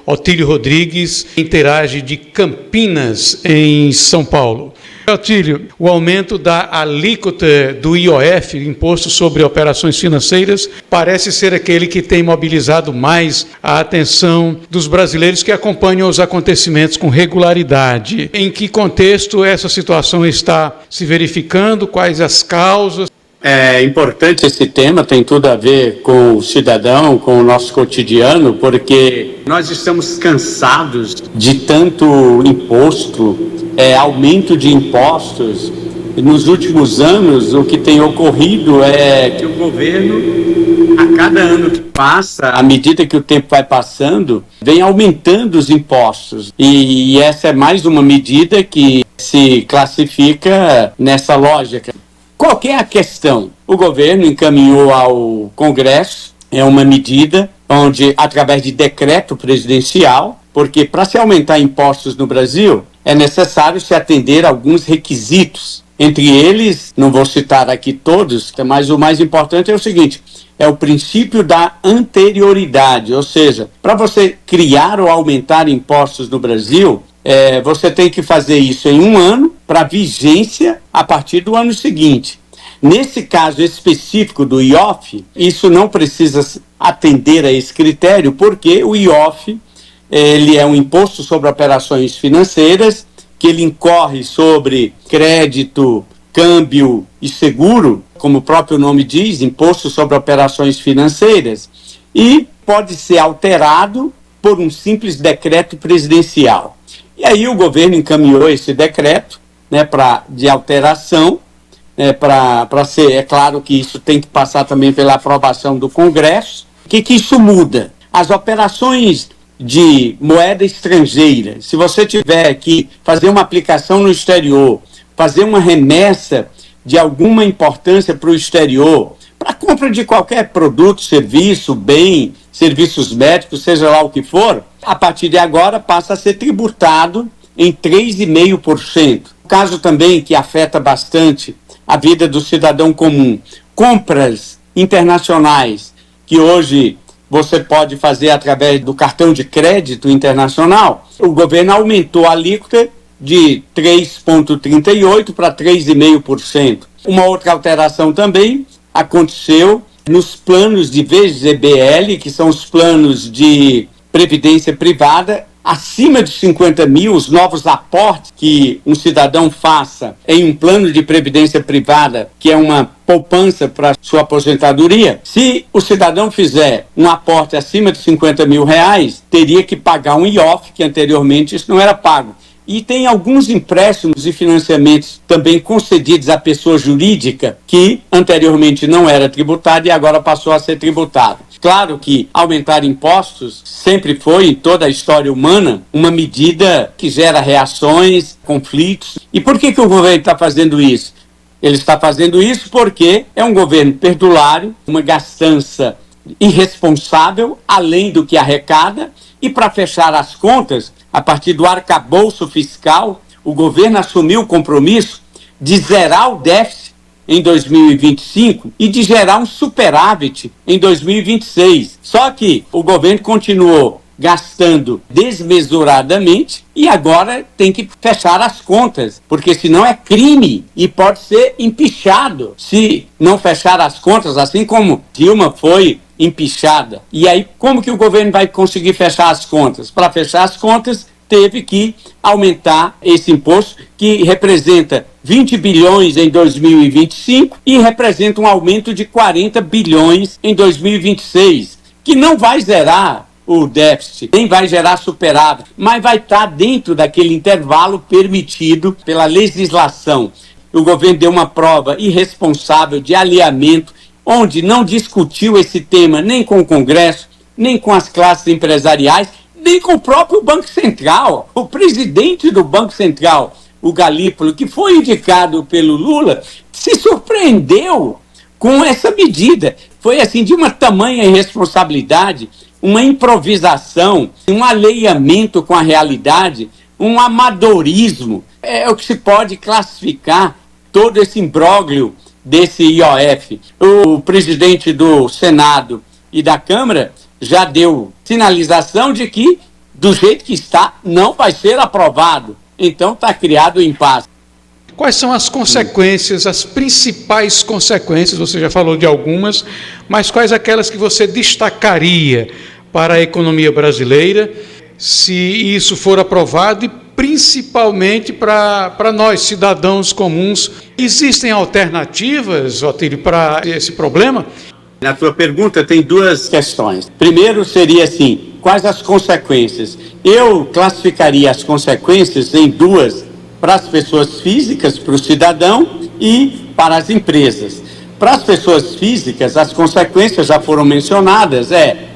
Otílio Rodrigues, interage de Campinas, em São Paulo. Otílio, o aumento da alíquota do IOF, Imposto sobre Operações Financeiras, parece ser aquele que tem mobilizado mais a atenção dos brasileiros que acompanham os acontecimentos com regularidade. Em que contexto essa situação está se verificando? Quais as causas? É importante esse tema, tem tudo a ver com o cidadão, com o nosso cotidiano, porque nós estamos cansados de tanto imposto, aumento de impostos. Nos últimos anos, o que tem ocorrido é que o governo, a cada ano que passa, à medida que o tempo vai passando, vem aumentando os impostos. E essa é mais uma medida que se classifica nessa lógica. Qual que é a questão? O governo encaminhou ao Congresso uma medida onde, através de decreto presidencial, porque para se aumentar impostos no Brasil, é necessário se atender a alguns requisitos. Entre eles, não vou citar aqui todos, mas o mais importante é o seguinte, é o princípio da anterioridade, ou seja, para você criar ou aumentar impostos no Brasil, você tem que fazer isso em um ano para vigência a partir do ano seguinte. Nesse caso específico do IOF, isso não precisa atender a esse critério, porque o IOF ele é um imposto sobre operações financeiras, que ele incorre sobre crédito, câmbio e seguro, como o próprio nome diz, imposto sobre operações financeiras, e pode ser alterado por um simples decreto presidencial. E aí o governo encaminhou esse decreto, de alteração, para ser, é claro que isso tem que passar também pela aprovação do Congresso. O que isso muda? As operações de moeda estrangeira, se você tiver que fazer uma aplicação no exterior, fazer uma remessa de alguma importância para o exterior, para compra de qualquer produto, serviço, bem, serviços médicos, seja lá o que for, a partir de agora passa a ser tributado em 3,5%. O caso também que afeta bastante a vida do cidadão comum, compras internacionais, que hoje você pode fazer através do cartão de crédito internacional, o governo aumentou a alíquota de 3,38% para 3,5%. Uma outra alteração também aconteceu nos planos de VGBL, que são os planos de previdência privada, acima de 50 mil, os novos aportes que um cidadão faça em um plano de previdência privada, que é uma poupança para sua aposentadoria, se o cidadão fizer um aporte acima de 50 mil reais, teria que pagar um IOF, que anteriormente isso não era pago. E tem alguns empréstimos e financiamentos também concedidos à pessoa jurídica que anteriormente não era tributado e agora passou a ser tributado. Claro que aumentar impostos sempre foi, em toda a história humana, uma medida que gera reações, conflitos. E por que o governo está fazendo isso? Ele está fazendo isso porque é um governo perdulário, uma gastança irresponsável, além do que arrecada, e para fechar as contas, a partir do arcabouço fiscal, o governo assumiu o compromisso de zerar o déficit em 2025 e de gerar um superávit em 2026. Só que o governo continuou gastando desmesuradamente e agora tem que fechar as contas, porque senão é crime e pode ser empichado se não fechar as contas, assim como Dilma foi empichada. E aí, como que o governo vai conseguir fechar as contas? Para fechar as contas, teve que aumentar esse imposto, que representa 20 bilhões em 2025 e representa um aumento de 40 bilhões em 2026, que não vai zerar o déficit, nem vai gerar superávit, mas vai estar dentro daquele intervalo permitido pela legislação. O governo deu uma prova irresponsável de alinhamento, onde não discutiu esse tema nem com o Congresso, nem com as classes empresariais, nem com o próprio Banco Central. O presidente do Banco Central, o Galípolo, que foi indicado pelo Lula, se surpreendeu com essa medida. Foi assim de uma tamanha irresponsabilidade, uma improvisação, um alinhamento com a realidade, um amadorismo. É o que se pode classificar todo esse imbróglio desse IOF. O presidente do Senado e da Câmara já deu sinalização de que do jeito que está, não vai ser aprovado. Então está criado o impasse. Quais são as consequências, as principais consequências? Você já falou de algumas, mas quais aquelas que você destacaria para a economia brasileira, se isso for aprovado, e principalmente para nós, cidadãos comuns? Existem alternativas, Otílio, para esse problema? Na tua pergunta tem duas questões. Primeiro seria assim, quais as consequências? Eu classificaria as consequências em duas, para as pessoas físicas, para o cidadão e para as empresas. Para as pessoas físicas, as consequências já foram mencionadas,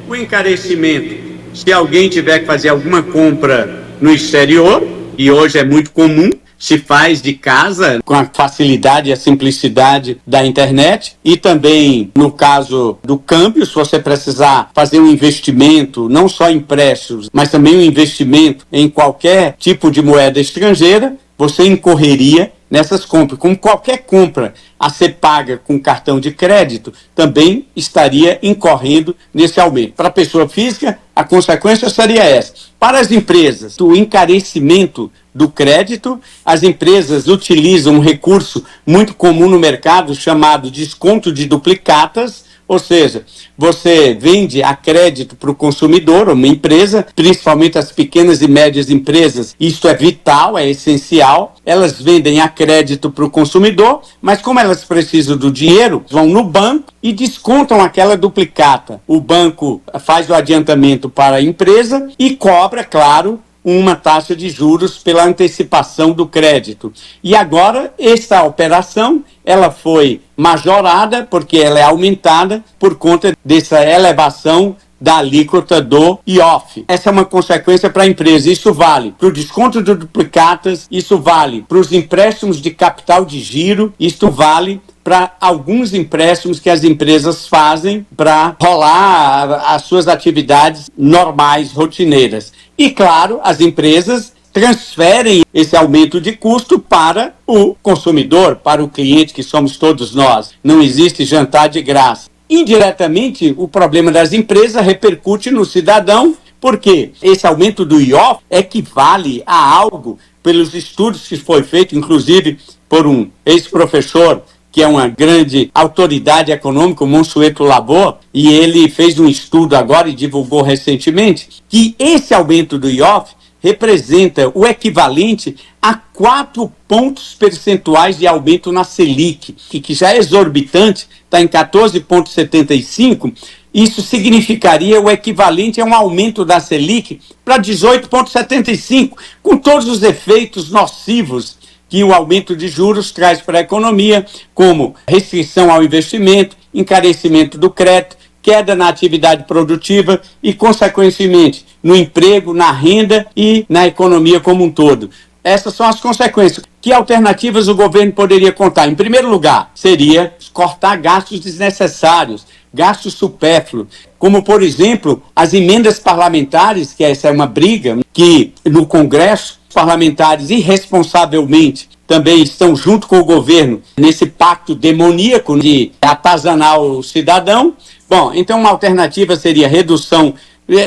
o encarecimento. Se alguém tiver que fazer alguma compra no exterior, e hoje é muito comum, se faz de casa com a facilidade e a simplicidade da internet, e também no caso do câmbio, se você precisar fazer um investimento, não só empréstimos, mas também um investimento em qualquer tipo de moeda estrangeira, você incorreria nessas compras. Como qualquer compra a ser paga com cartão de crédito, também estaria incorrendo nesse aumento. Para a pessoa física, a consequência seria essa. Para as empresas, o encarecimento do crédito, as empresas utilizam um recurso muito comum no mercado chamado desconto de duplicatas, ou seja, você vende a crédito para o consumidor, uma empresa, principalmente as pequenas e médias empresas, isso é vital, é essencial, elas vendem a crédito para o consumidor, mas como elas precisam do dinheiro, vão no banco e descontam aquela duplicata. O banco faz o adiantamento para a empresa e cobra, claro, uma taxa de juros pela antecipação do crédito. E agora, essa operação, ela foi majorada, porque ela é aumentada por conta dessa elevação da alíquota do IOF. Essa é uma consequência para a empresa. Isso vale para o desconto de duplicatas, isso vale para os empréstimos de capital de giro, isso vale para alguns empréstimos que as empresas fazem para rolar as suas atividades normais, rotineiras. E, claro, as empresas transferem esse aumento de custo para o consumidor, para o cliente, que somos todos nós. Não existe jantar de graça. Indiretamente, o problema das empresas repercute no cidadão, porque esse aumento do IOF equivale a algo, pelos estudos que foi feito, inclusive por um ex-professor, que é uma grande autoridade econômica, o Monsueto Labor, e ele fez um estudo agora e divulgou recentemente, que esse aumento do IOF representa o equivalente a 4 pontos percentuais de aumento na Selic, que já é exorbitante, está em 14,75%, isso significaria o equivalente a um aumento da Selic para 18,75%, com todos os efeitos nocivos que o aumento de juros traz para a economia, como restrição ao investimento, encarecimento do crédito, queda na atividade produtiva e, consequentemente, no emprego, na renda e na economia como um todo. Essas são as consequências. Que alternativas o governo poderia contar? Em primeiro lugar, seria cortar gastos desnecessários, gastos supérfluos, como, por exemplo, as emendas parlamentares, que essa é uma briga que no Congresso, os parlamentares irresponsavelmente também estão junto com o governo nesse pacto demoníaco de atazanar o cidadão. Bom, então uma alternativa seria redução,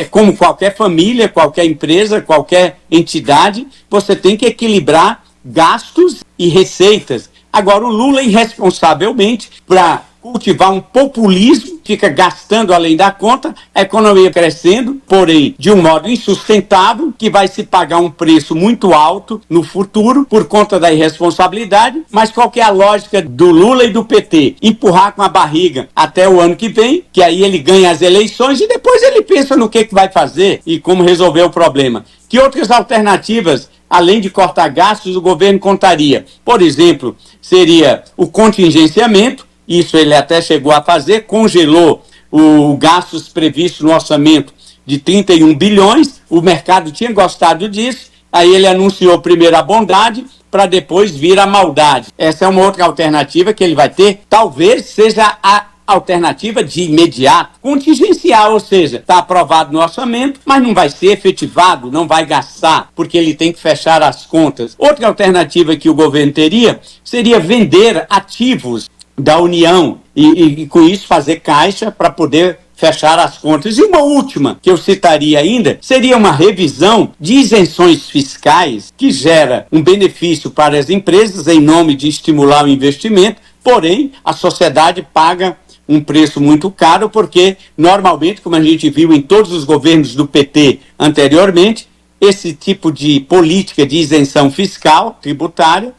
como qualquer família, qualquer empresa, qualquer entidade, você tem que equilibrar gastos e receitas. Agora, o Lula, irresponsavelmente, para cultivar um populismo, fica gastando além da conta, a economia crescendo, porém de um modo insustentável, que vai se pagar um preço muito alto no futuro por conta da irresponsabilidade. Mas qual que é a lógica do Lula e do PT? Empurrar com a barriga até o ano que vem, que aí ele ganha as eleições e depois ele pensa no que vai fazer e como resolver o problema. Que outras alternativas, além de cortar gastos, o governo contaria? Por exemplo, seria o contingenciamento. Isso ele até chegou a fazer, congelou os gastos previstos no orçamento de 31 bilhões, o mercado tinha gostado disso, aí ele anunciou primeiro a bondade, para depois vir a maldade. Essa é uma outra alternativa que ele vai ter, talvez seja a alternativa de imediato, contingencial, ou seja, está aprovado no orçamento, mas não vai ser efetivado, não vai gastar, porque ele tem que fechar as contas. Outra alternativa que o governo teria seria vender ativos da União e com isso fazer caixa para poder fechar as contas. E uma última que eu citaria ainda seria uma revisão de isenções fiscais que gera um benefício para as empresas em nome de estimular o investimento, porém a sociedade paga um preço muito caro, porque normalmente, como a gente viu em todos os governos do PT anteriormente, esse tipo de política de isenção fiscal, tributária,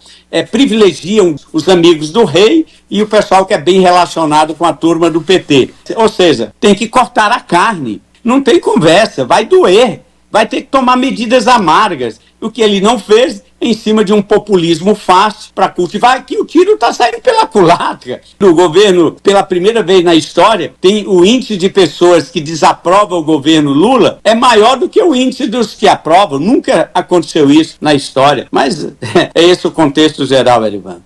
privilegiam os amigos do rei e o pessoal que é bem relacionado com a turma do PT. Ou seja, tem que cortar a carne, não tem conversa, vai doer, vai ter que tomar medidas amargas. O que ele não fez em cima de um populismo fácil para cultivar, aqui o tiro está saindo pela culatra. O governo, pela primeira vez na história, tem o índice de pessoas que desaprovam o governo Lula é maior do que o índice dos que aprovam. Nunca aconteceu isso na história. Mas é esse o contexto geral, Erivan.